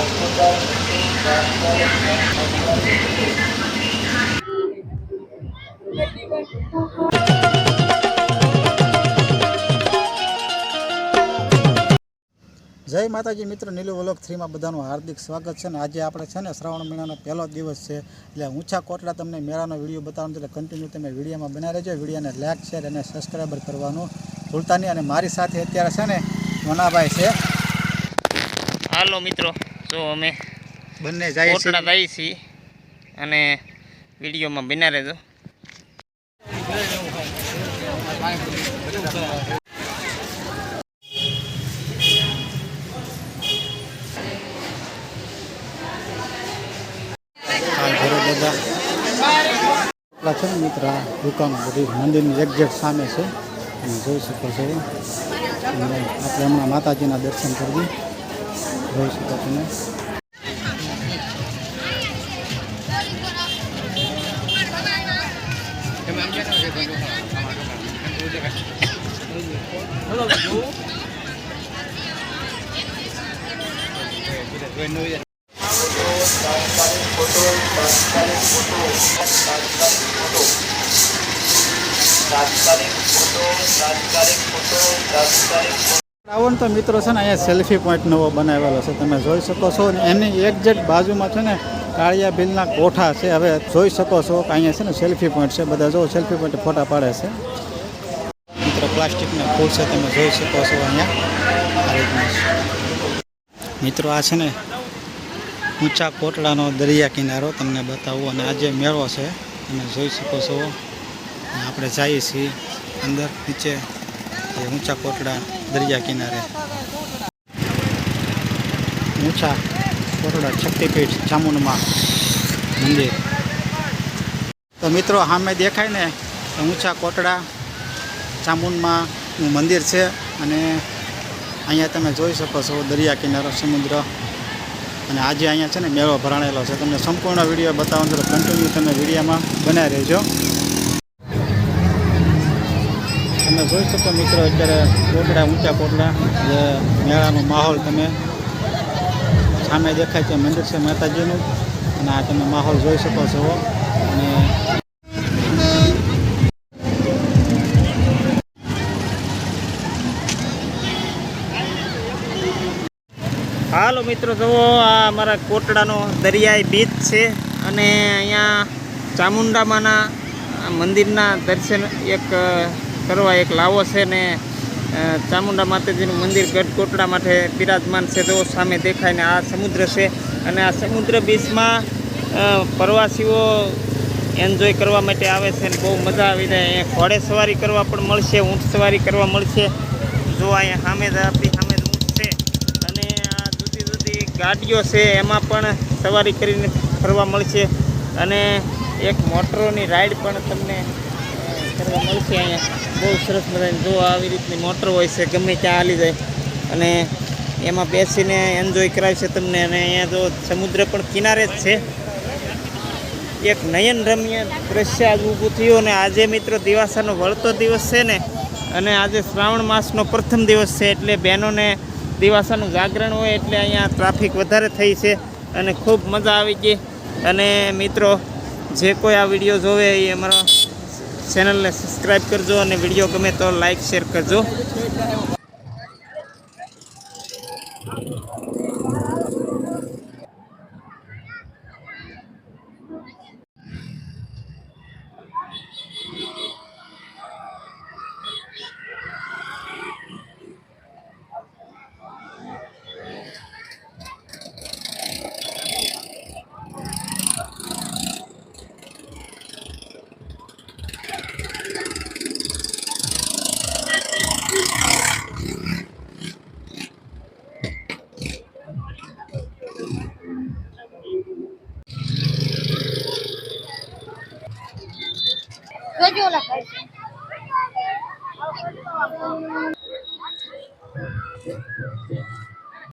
જય માતાજી મિત્રો, નીલુ વ્લોગ 3 માં બધાનું હાર્દિક સ્વાગત છે. ને આજે આપણે છે ને શ્રાવણ મહિનાનો પહેલો દિવસ છે, એટલે ઊંચા કોટડા તમને મેળાનો વિડીયો બતાવવાનો છે. એટલે કન્ટિન્યુ તમે વિડીયોમાં બના રહેજો. વિડીયોને લાઈક શેર અને સબસ્ક્રાઈબર કરવાનું ભૂલતા નહીં. અને મારી સાથે અત્યારે છે ને મોનાભાઈ છે. હાલો મિત્રો, જો અમે બંને જાય કોટડા જઈએ છીએ અને વિડીયોમાં બના રહેજો. છે ને મિત્ર, આ દુકાનો બધી મંદિરની એક્ઝેક્ટ સામે છે, તમે જોઈ શકો છો. આપણે હમણાં માતાજીના દર્શન કરવી જોઈ શકો તમે. રાવણ તો મિત્રો છે ને અહીંયા સેલ્ફી પોઈન્ટ નવો બનાવેલો છે, તમે જોઈ શકો છો. અને એની એક્ઝેક્ટ બાજુમાં છે ને કાળિયા બિલના કોઠા છે. હવે જોઈ શકો છો કે અહીંયા છે ને સેલ્ફી પોઈન્ટ છે. બધા જો સેલ્ફી પોઈન્ટ ફોટા પાડે છે મિત્રો. પ્લાસ્ટિકના ફૂલ છે, તમે જોઈ શકો છો અહીંયા. મિત્રો આ છે ને ઊંચા કોટડાનો દરિયા કિનારો તમને બતાવું. અને આજે મેળો છે, તમે જોઈ શકો છો. આપણે જઈએ છીએ અંદર નીચે ઊંચા કોટડા દરિયા કિનારે. ઊંચા કોટડા શક્તિપીઠ ચામુંડમાં મંદિર. તો મિત્રો સામે દેખાય ને ઊંચા કોટડા ચામુંડમાં મંદિર છે. અને અહીંયા તમે જોઈ શકો છો દરિયા કિનારો, સમુદ્ર. અને આજે અહીંયા છે ને મેળો ભરાણેલો છે. તમને સંપૂર્ણ વિડીયો બતાવવાનો છે, કન્ટિન્યુ તમે વિડીયોમાં બનાવી રહેજો. તમે જોઈ શકો મિત્રો અત્યારે કોટડા, ઊંચા કોટડા જે મેળાનો માહોલ તમે સામે દેખાય છે. મંદિર છે માતાજીનું, અને આ તમે માહોલ જોઈ શકો છો. અને હાલો મિત્રો, જુઓ આ અમારા કોટડાનો દરિયાઈ બીચ છે. અને અહીંયા ચામુંડામાના મંદિરના દર્શન કરવા એક લાવો છે. ને ચામુંડા માતાજીનું મંદિર ગઢ કોટડા માટે બિરાજમાન છે. તો સામે દેખાય ને આ સમુદ્ર છે. અને આ સમુદ્ર બીચમાં પ્રવાસીઓ એન્જોય કરવા માટે આવે છે. ને બહુ મજા આવી જાય. અહીંયા ઘોડે સવારી કરવા પણ મળશે, ઊંટ સવારી કરવા મળશે. જો અહીંયા સામે આપણી સામે ઊંટ છે. અને આ જુદી જુદી ગાડીઓ છે, એમાં પણ સવારી કરીને ફરવા મળશે. અને એક મોટરોની રાઈડ પણ તમને કરવા મળશે. અહીંયા બહુ સરસ મજાની જો આવી રીતની મોટર હોય છે, ગમે ત્યાં હાલી જાય. અને એમાં બેસીને એન્જોય કરાવે છે તમને. અને અહીંયા જો સમુદ્ર પણ કિનારે જ છે. એક નયનરમ્ય દ્રશ્ય આજ ઊભું થયું. અને આજે મિત્રો દિવાસાનો વળતો દિવસ છે ને, અને આજે શ્રાવણ માસનો પ્રથમ દિવસ છે. એટલે બહેનોને દિવાસાનું જાગરણ હોય એટલે અહીંયા ટ્રાફિક વધારે થઈ છે. અને ખૂબ મજા આવી ગઈ. અને મિત્રો જે કોઈ આ વિડીયો જોવે એ અમારા ચેનલને સબસ્ક્રાઈબ કરજો. અને વિડીયો ગમે તો લાઈક શેર કરજો. જોજો ઓલા